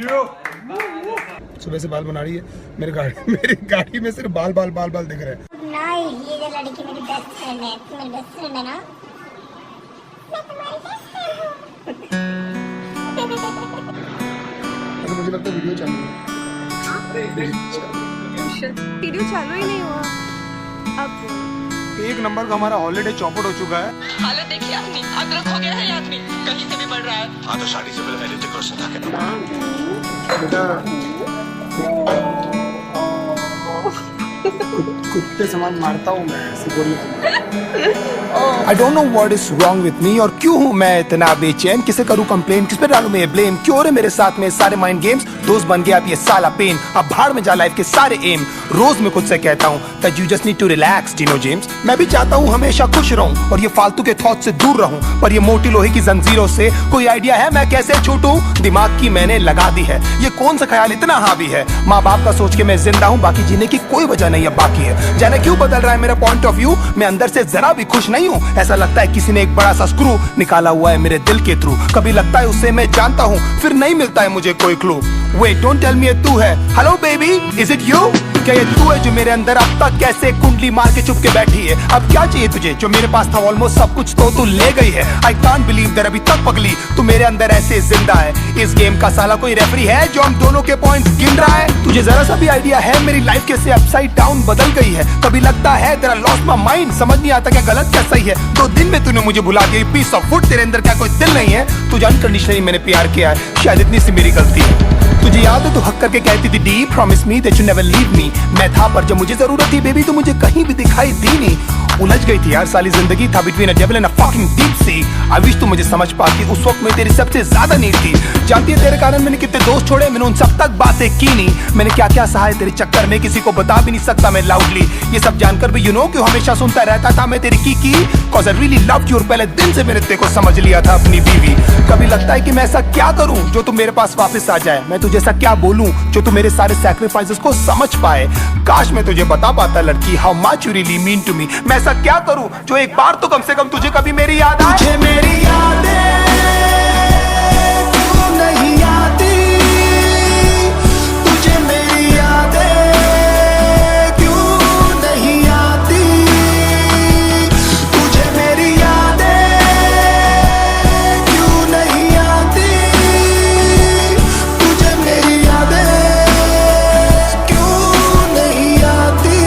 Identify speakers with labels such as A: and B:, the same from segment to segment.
A: सुबह से बाल बना रही है मेरी गाड़ी में सिर्फ बाल बाल बाल बाल दिख रहे हैं।
B: ये जो लड़की मेरी बेस्ट फ्रेंड है, तू मेरी बेस्ट फ्रेंड है ना? मैं तुम्हारी बेस्ट फ्रेंड हूँ।
A: मुझे लगता है वीडियो चालू है।
C: वीडियो चालू ही नहीं हुआ। अब
A: एक नंबर का हमारा हॉलीडे चौपट हो चुका है।
D: हालत देखिए आदमी, अदरक हो गया है आदमी, कहीं से भी बढ़ रहा है। हाँ तो शादी से पहले पहले तो क्वेश्चन था
A: बेटा कुत्ते समान मारता हूँ मैं, ऐसे बोलिए। I don't know what is wrong with me और क्यों हूँ मैं इतना बेचैन, किसे करूँ कंप्लेन, किस पे डालूं मैं ब्लेम, क्यों रे मेरे साथ में सारे माइंड गेम्स, दोस्त बन गया अब ये साला पेन, अब भाड़ में जा लाइफ के सारे एम, रोज मैं खुद से कहता हूँ that you just need to relax Dino James. मैं भी चाहता हूँ हमेशा खुश रहूँ और ये फालतू के थॉट से दूर रहूँ, पर ये मोटी लोहे की जंजीरों से कोई आइडिया है मैं कैसे छूटूं, दिमाग की मैंने लगा दी है, ये कौन सा ख्याल इतना हावी है, माँ बाप का सोच के मैं जिंदा हूँ, बाकी जीने की कोई वजह नहीं अब बाकी है, जाने क्यों बदल रहा है मेरा पॉइंट ऑफ व्यू, मैं अंदर से जरा भी खुश नहीं हूँ, ऐसा लगता है किसी ने एक बड़ा सा स्क्रू निकाला हुआ है मेरे दिल के थ्रू, कभी लगता है उसे मैं जानता हूँ फिर नहीं मिलता है मुझे कोई clue, wait don't tell me ये तू है, hello baby is it you, क्या ये तू है जो मेरे अंदर अब तक कैसे कुंडली मार के चुप के बैठी है, अब क्या चाहिए तुझे जो मेरे पास था ऑलमोस्ट सब कुछ तो तू ले गई है, आई कांट बिलीव दैट अभी तक पगली तू मेरे अंदर ऐसे जिंदा है, इस गेम का साला कोई रेफरी है जो हम दोनों के पॉइंट्स गिन रहा है, तुझे जरा सा भी आइडिया है मेरी लाइफ कैसे अपसाइड डाउन बदल गई है, कभी लगता है तेरा लॉस्ट माय माइंड, समझ नहीं आता क्या गलत क्या सही है, 2 दिन में तूने मुझे भुला दिया, पीस ऑफ वुड तेरे अंदर क्या कोई दिल नहीं है, तुझे अनकंडीशनली मैंने प्यार किया है, शायद इतनी सी मेरी गलती है, तुझे याद है तू हक करके कहती थी D promise me that you never leave me, मैं था पर जब मुझे जरूरत थी बेबी तो मुझे कहीं भी दिखाई दी नहीं, उलझ गई थी यार साली जिंदगी, था between a devil and a fucking deep sea, I wish तू मुझे समझ पाती, उस वक्त मैं तेरी सबसे ज्यादा नीड थी, जानती है तेरे कारण मैंने कितने दोस्त छोड़े, मैंने उन सब तक बातें की नहीं, मैंने क्या क्या सहा है तेरे चक्कर में, किसी को बता भी नहीं सकता मैं लाउडली, ये सब जानकर भी यू नो क्यों हमेशा सुनता रहता था मैं तेरी की cause I really loved you, और पहले दिन से मैंने तेरे को समझ लिया था अपनी बीवी, कभी लगता है कि मैं ऐसा क्या करूं जो तू मेरे पास वापस आ जाए, मैं तुझे ऐसा क्या बोलूं जो तू मेरे सारे सैक्रिफाइसेस को समझ पाए, काश मैं तुझे बता पाता लड़की how much you really mean to me, मैं ऐसा क्या करूं जो एक बार तो कम से कम तुझे कभी मेरी याद आए, तुझे मेरी यादें क्यों नहीं आती, तुझे मेरी यादें क्यों नहीं आती, तुझे मेरी यादें क्यों नहीं आती, तुझे मेरी यादें क्यों नहीं आती,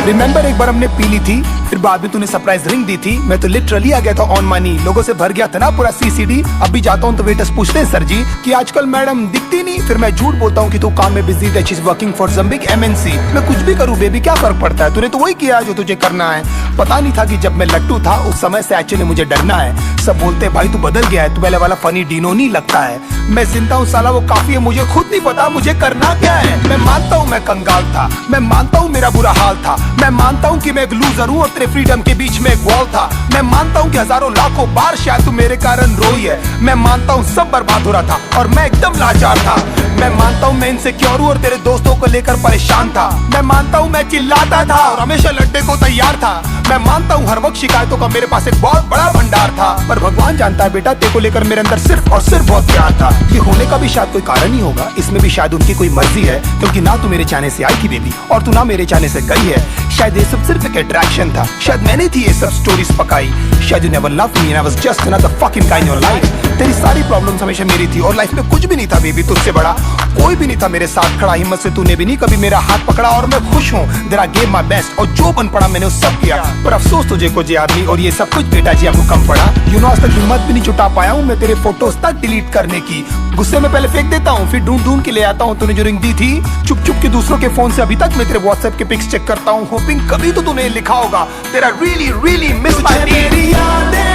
A: रिमेंबर एक बार हमने पी ली थी फिर बाद में तूने सरप्राइज रिंग दी थी, मैं तो लिटरली आ गया था ऑन मनी, लोगों से भर गया था ना पूरा सीसीडी, अब भी जाता हूँ तो वेटर्स पूछते हैं सर जी कि आजकल मैडम दिखती नहीं, फिर मैं झूठ बोलता हूँ कि तू काम में busy that she is working for some big MNC, मैं कुछ भी करूँ बेबी क्या फर्क पड़ता है, तूने तो वही किया जो तुझे करना है, पता नहीं था कि जब मैं लट्टू था उस समय से एक्चुअली मुझे डरना है, सब बोलते भाई तू बदल गया है, तू पहले वाला फनी डीनो नहीं लगता है, मैं जिंदा हूँ साला वो काफी है, मुझे खुद नहीं पता मुझे करना क्या है, मैं मानता हूँ मैं कंगाल था, मैं मानता हूँ मेरा बुरा हाल था, मैं मानता हूँ कि मैं एक लूजर हूँ और तेरे फ्रीडम के बीच में एक वॉल था, मैं मानता हूँ कि हजारों लाखों बार शायद तू मेरे कारण रोई है, मैं मानता हूँ सब बर्बाद हो रहा था और मैं एकदम लाचार था, मैं मानता हूँ मैं इनसिक्योर हूँ और तेरे दोस्तों को लेकर परेशान था, मैं मानता हूँ मैं चिल्लाता था और हमेशा लड़ने को तैयार था, मैं मानता हूँ हर वक्त शिकायतों का मेरे पास एक बहुत बड़ा भंडार था, पर भगवान जानता है बेटा तेरे को लेकर मेरे अंदर सिर्फ और सिर्फ बहुत प्यार था, ये होने का भी शायद कोई कारण ही होगा, इसमें भी शायद उनकी कोई मर्जी है, क्योंकि ना तू मेरे चाहने से आई थी बेबी और तू ना मेरे चाहने से गई है, शायद ये सब सिर्फ एक अट्रैक्शन था, शायद मैंने थी ये सब स्टोरीज पकाई, शायद you never loved me and I was just another fucking guy in your life, तेरी सारी प्रॉब्लम्स हमेशा मेरी थी और लाइफ में कुछ भी नहीं था बेबी तुझसे बड़ा, कोई भी नहीं था मेरे साथ खड़ा, हिम्मत से तूने भी नहीं कभी मेरा हाथ पकड़ा और मैं खुश हूँ that I gave my best और जो बन पड़ा मैंने वो सब किया, पर अफसोस तुझे कुछ याद नहीं और ये सब कुछ बेटा जी आपको कम पड़ा, यू नो आज तक हिम्मत भी नहीं जुटा पाया हूँ मैं तेरे फोटोज तक डिलीट करने की, गुस्से में पहले फेंक देता हूँ फिर ढूंढ ढूंढ के ले आता हूँ, तूने जो रिंग दी थी चुप चुप के दूसरों के फोन से अभी तक मैं तेरे व्हाट्सएप के पिक्स चेक करता हूँ, होपिंग कभी तो तूने लिखा होगा तेरा रियली रियली मिस माय मेरी यादें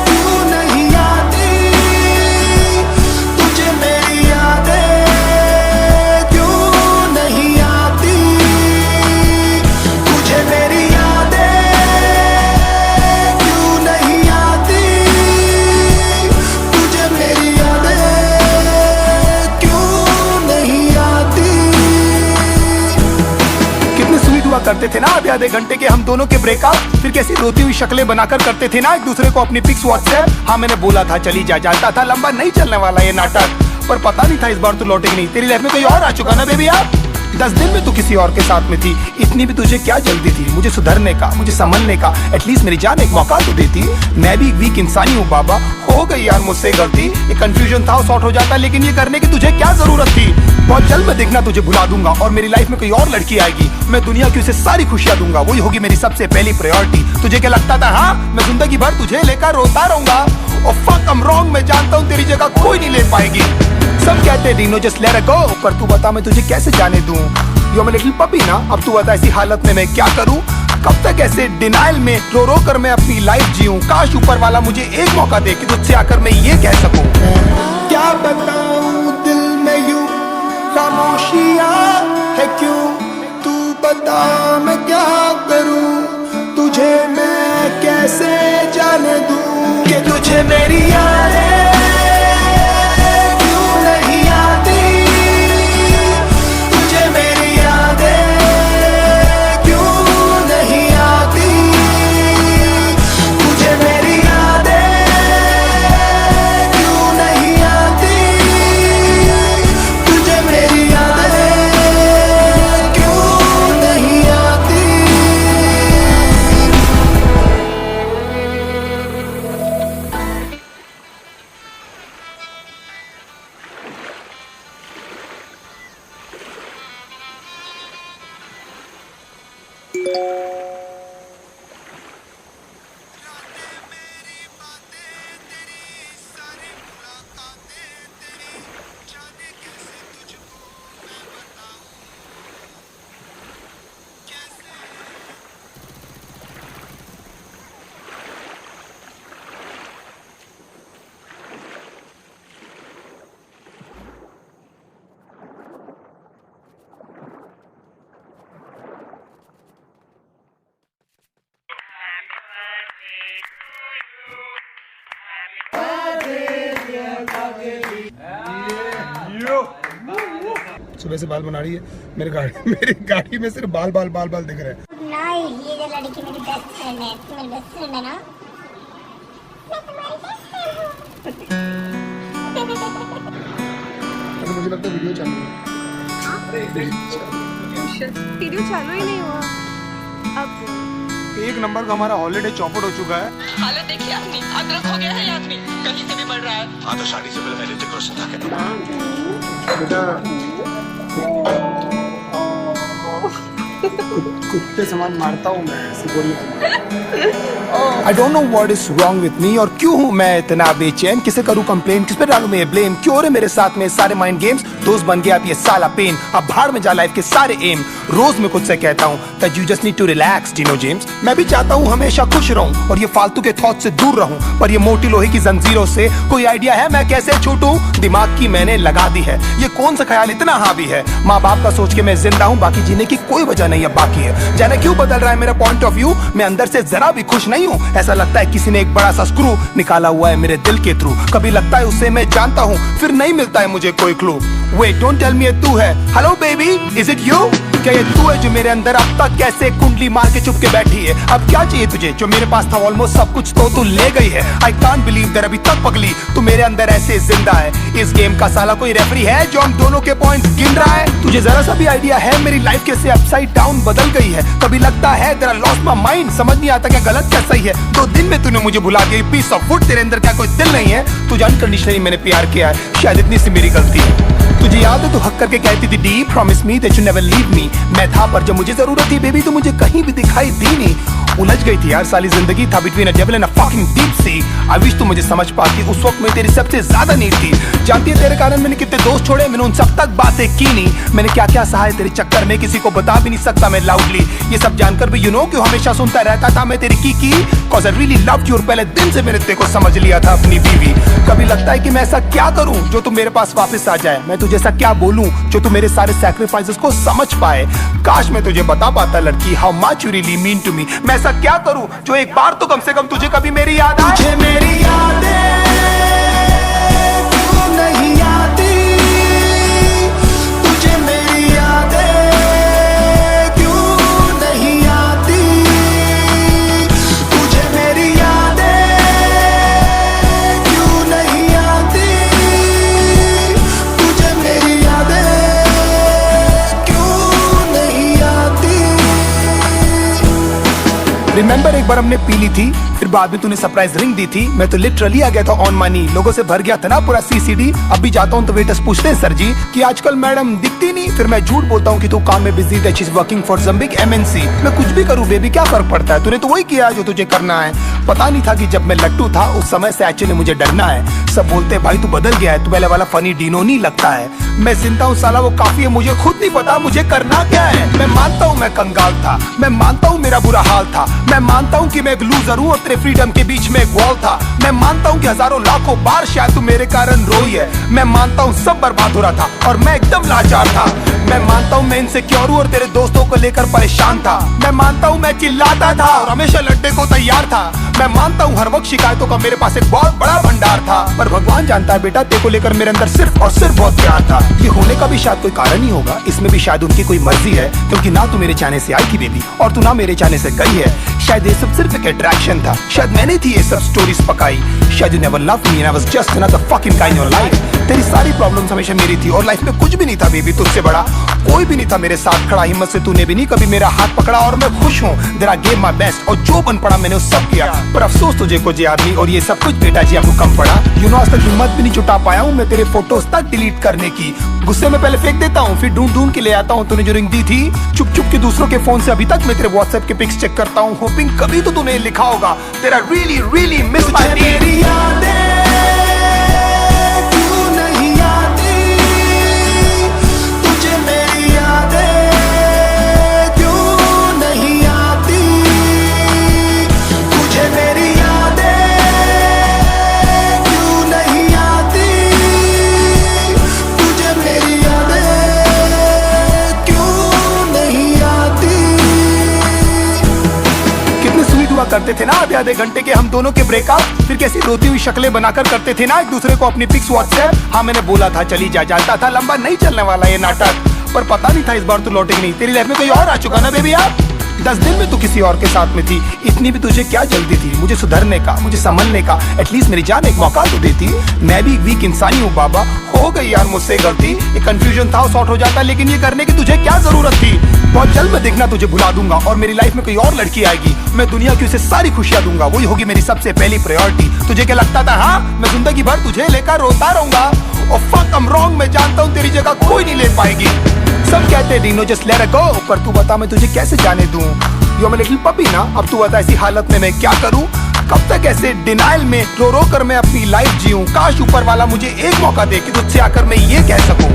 A: क्यों नहीं आती, तुझे मेरी यादें क्यों नहीं आती, तुझे मेरी यादें क्यों नहीं आती, तुझे मेरी यादें क्यों नहीं आती, कितनी स्वीट हुआ करते थे ना आधे आधे घंटे के हम दोनों के ब्रेकअप, फिर कैसी रोती हुई शक्लें बनाकर करते थे ना एक दूसरे को अपनी पिक्स व्हाट्सएप। हाँ मैंने बोला था चली जा, जानता था लंबा नहीं चलने वाला ये नाटक, पर पता नहीं था इस बार तू लौटेगी नहीं। तेरी लाइफ में कोई और आ चुका ना बेबी यार। 10 दिन में तू किसी और के साथ में थी, इतनी भी तुझे क्या जल्दी थी मुझे सुधरने का, मुझे संभलने का। एटलीस्ट मेरी जान एक मौका तो देती। मैं भी एक वीक इंसानी हूँ बाबा, हो गई यार मुझसे गलती। ये कंफ्यूजन था सॉर्ट हो जाता, लेकिन ये करने की तुझे क्या जरूरत थी। बहुत जल्द मैं देखना तुझे भुला दूंगा और मेरी लाइफ में कोई और लड़की आएगी, मैं दुनिया की उसे सारी खुशियां दूंगा, वही होगी मेरी सबसे पहली प्रायोरिटी। तुझे क्या लगता था हाँ मैं जिंदगी भर तुझे लेकर रोता रहूंगा? और फक आई एम रॉन्ग, मैं जानता हूँ तेरी जगह कोई नहीं ले पाएगी। सब कहते Dino just let it go, पर तू बता मैं तुझे कैसे जाने दूं। यू आर लिटिल पपी ना, अब तू बता ऐसी हालत में मैं क्या करूं? कब तक ऐसे डिनाइल में रो रो कर मैं अपनी लाइफ जीऊं? काश ऊपर वाला मुझे एक मौका दे कि तुझसे आकर मैं ये कह सकूं। क्या बताऊं दिल में यूं खामोशियां है क्यों? तू बता मैं क्या करूं? तुझे मैं कैसे जाने दूं कि तुझे मेरी यादें क्यों नहीं आती? तुझे मेरी यादें क्यों नहीं आती? तुझे मेरी यादें क्यों नहीं आती? तुझे मेरी यादें क्यों नहीं आती? सुबह से बाल बना रही है मेरी गाड़ी में सिर्फ बाल बाल बाल बाल दिख रहे हैं।
B: नाइस, ये जो लड़की मेरी बेस्ट फ्रेंड है, तू मेरी बेस्ट फ्रेंड है ना? मैं तुम्हारी बेस्ट फ्रेंड हूँ।
A: तो मुझे लगता है वीडियो चालू है।
C: वीडियो चालू ही नहीं हुआ। अब
A: एक नंबर का हमारा हॉलीडे चौपट हो चुका है।
D: हालत देखिए अपनी, अदरक हो गया है ये आदमी, कहीं से भी बढ़ रहा है। हाँ तो शादी से पहले ऋतिक रोशन था क्या?
A: बेटा कुत्ते समान मारता हूँ मैं सिकोड़ी। I don't know what is wrong with me, और क्यों हूँ मैं इतना बेचैन? किसे करूँ कंप्लेन, किस पे डालूं मैं ब्लेम? क्यों हो रहे मेरे साथ में सारे माइंड गेम्स? दोस्त बन गया अब ये साला पेन, अब भाड़ में जा लाइफ के सारे एम। रोज मैं खुद से कहता हूँ that you just need to relax, Dino James। मैं भी चाहता हूँ हमेशा खुश रहूं और ये फालतू के थॉट से दूर रहूं, पर ये मोटी लोहे की जंजीरों से कोई आइडिया है मैं कैसे छूटूं? दिमाग की मैंने लगा दी है, ये कौन सा ख्याल इतना हावी है? माँ बाप का सोच के मैं जिंदा हूँ, बाकी जीने की कोई वजह नहीं अब बाकी है। जाने क्यों बदल रहा है मेरा पॉइंट ऑफ व्यू, मैं अंदर से जरा भी खुश नहीं हूँ। ऐसा लगता है किसी ने एक बड़ा सा स्क्रू निकाला हुआ है मेरे दिल के थ्रू। कभी लगता है उसे मैं जानता हूँ, फिर नहीं मिलता है मुझे कोई clue. Wait don't tell me ये तू है, hello baby is it you? क्या ये तू है जो मेरे अंदर अब तक कैसे कुंडली मार के चुप के बैठी है? अब क्या चाहिए तुझे? जो मेरे पास था ऑलमोस्ट सब कुछ तो तू ले गई है। आई कांट बिलीव दैट अभी तक पगली तू मेरे अंदर ऐसे जिंदा है। इस गेम का साला कोई रेफरी है जो हम दोनों के पॉइंट्स गिन रहा है? तुझे जरा सा भी आइडिया है मेरी लाइफ कैसे अपसाइड डाउन बदल गई है? कभी लगता है तेरा लॉस्ट माय माइंड, समझ नहीं आता क्या गलत क्या सही है। 2 दिन में तूने मुझे भुला दिया, पीस ऑफ वुड। तेरे अंदर क्या कोई दिल नहीं है? तुझे अनकंडीशनली मैंने प्यार किया है, शायद इतनी सी मेरी गलती है। तुझे याद है तू हक करके कहती थी D promise me that you never leave me. मैं था पर जब मुझे जरूरत थी बेबी तो मुझे कहीं भी दिखाई दी नहीं। उलझ गई थी यार साली जिंदगी, था between a devil and a fucking deep sea. I wish तू मुझे समझ पाती, उस वक्त में तेरी सबसे ज्यादा नीड थी। जानती है तेरे कारण मैंने कितने दोस्त छोड़े, मैंने उन सब तक बातें की नहीं। मैंने क्या क्या सहा है तेरे चक्कर में, किसी को बता भी नहीं सकता मैं लाउडली। ये सब जानकर भी यू नो क्यों हमेशा सुनता रहता था मैं तेरी की cause I really loved you. और पहले दिन से मैंने तेरे को समझ लिया था अपनी बीवी। कभी लगता है कि मैं ऐसा क्या करूं जो तू मेरे पास वापस आ जाए? मैं तुझे ऐसा क्या बोलूं जो तू मेरे सारे सैक्रिफाइसेस को समझ पाए? काश मैं तुझे बता पाता लड़की how much you really mean to me. मैं ऐसा क्या करूं जो एक बार तो कम से कम तुझे कभी मेरी याद आए? तुझे मेरी यादें क्यों नहीं आती? तुझे मेरी यादें क्यों नहीं रिमेंबर एक बार हमने पी ली थी, फिर बाद में तूने सरप्राइज रिंग दी थी। मैं तो लिटरली आ गया था ऑन मनी, लोगों से भर गया था ना पूरा सीसीडी। अब भी जाता हूँ तो वेटर्स पूछते हैं सर जी कि आजकल मैडम दिखती नहीं, फिर मैं झूठ बोलता हूँ कि तू काम में बिजी है, she is working for some big MNC. मैं कुछ भी करूँ बेबी, क्या फर्क पड़ता है, तूने तो वही किया जो तुझे करना है। पता नहीं था कि जब मैं लट्टू था उस समय से एक्चुअली मुझे डरना है। सब बोलते भाई तू बदल गया है, तू पहले वाला फनी डीनो नहीं लगता है। मैं जिंदा हूँ साला वो काफी है, मुझे खुद नहीं पता मुझे करना क्या है। मैं मानता हूँ मैं कंगाल था, मैं मानता हूँ मेरा बुरा हाल था, मैं मानता हूँ कि मैं एक लूजर हूँ और तेरे फ्रीडम के बीच में एक वॉल था। मैं मानता हूँ कि हजारों लाखों बार शायद तू मेरे कारण रोई है। मैं मानता हूँ सब बर्बाद हो रहा था और मैं एकदम लाचार था। मैं मानता हूँ मैं इनसिक्योर हूँ और तेरे दोस्तों को लेकर परेशान था। मैं मानता हूँ मैं चिल्लाता था और हमेशा लड़ने को तैयार था। मैं मानता हूँ हर वक्त शिकायतों का मेरे पास एक बहुत बड़ा भंडार था, पर भगवान जानता है बेटा तेरे को लेकर मेरे अंदर सिर्फ और सिर्फ बहुत प्यार था। ये होने का भी शायद कोई कारण ही होगा, इसमें भी शायद उनकी कोई मर्जी है, क्योंकि ना तू मेरे चाहने से आई थी बेबी और तू ना मेरे चाहने से गई है। शायद ये सब सिर्फ एक अट्रैक्शन था, शायद मैंने थी ये सब स्टोरीज पकाई। शायद you never loved me and I was just another fucking guy in your life. तेरी सारी प्रॉब्लम्स हमेशा मेरी थी और लाइफ में कुछ भी नहीं था बेबी तुझसे बड़ा। कोई भी नहीं था मेरे साथ खड़ा, हिम्मत से तूने भी नहीं कभी मेरा हाथ पकड़ा और मैं खुश हूँ। There I gave my best और जो बन पड़ा मैंने उस सब किया, पर अफसोस तुझे को जे आदमी और ये सब कुछ बेटा जी आपको कम पड़ा। यू नो आज तक हिम्मत भी नहीं जुटा पाया हूँ मैं तेरे फोटोज तक डिलीट करने की। गुस्से में पहले फेंक देता हूँ फिर ढूंढ ढूंढ के ले आता हूँ। तूने जो रिंग दी थी चुप चुप के दूसरों के फोन से अभी तक मैं तेरे व्हाट्सएप के पिक्स चेक करता हूँ, होपिंग कभी तो तूने लिखा होगा तेरा रियली रियली मिस माय मेरी यादें क्यों नहीं आती, तुझे मेरी यादें क्यों नहीं आती, तुझे मेरी यादें क्यों नहीं आती, तुझे मेरी यादें क्यों नहीं आती। कितने स्वीट हुआ करते थे ना आधे घंटे के हम दोनों के ब्रेकअप, फिर कैसी रोती हुई शक्लें बनाकर करते थे ना एक दूसरे को अपनी पिक्स व्हाट्सएप। हाँ मैंने बोला था चली जा, जानता था लंबा नहीं चलने वाला ये नाटक, पर पता नहीं था इस बार तू लौटेगी नहीं। तेरी लाइफ में कोई और आ चुका ना बेबी यार। 10 दिन में तू किसी और के साथ में थी, इतनी भी तुझे क्या जल्दी थी मुझे सुधरने का, मुझे संभलने का। एटलीस्ट मेरी जान एक मौका तो देती। मैं भी वीक इंसान ही हूँ बाबा, हो गई यार मुझसे गलती। एक कंफ्यूजन था सॉर्ट हो जाता, लेकिन ये करने की तुझे क्या जरूरत थी। बहुत जल्द मैं देखना तुझे भुला दूंगा और मेरी लाइफ में कोई और लड़की आएगी, मैं दुनिया की उसे सारी खुशियां दूंगा, वही होगी मेरी सबसे पहली प्रायोरिटी। तुझे क्या लगता था हाँ मैं जिंदगी भर तुझे लेकर रोता रहूंगा? और फक आई एम रॉन्ग, मैं जानता हूँ तेरी जगह कोई नहीं ले पाएगी। सब कहते हैं डीनो जस्ट लेट इट गो, पर तू बता मैं तुझे कैसे जाने दूं। You are my little puppy ना, अब तू बता ऐसी हालत में मैं क्या करूं? कब तक ऐसे डिनाइल में रो रो कर मैं अपनी लाइफ जीऊं? काश ऊपर वाला मुझे एक मौका दे कि तुझसे आकर मैं ये कह सकूं।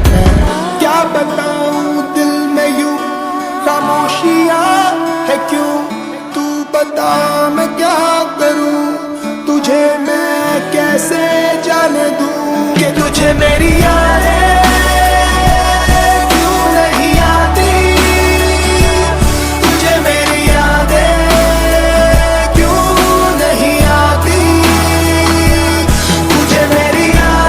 A: क्या बताऊं दिल में यूं खामोशियां है क्यों, तू बता मैं क्या करूं, तुझे मैं कैसे जाने दूं कि तुझे मेरी याद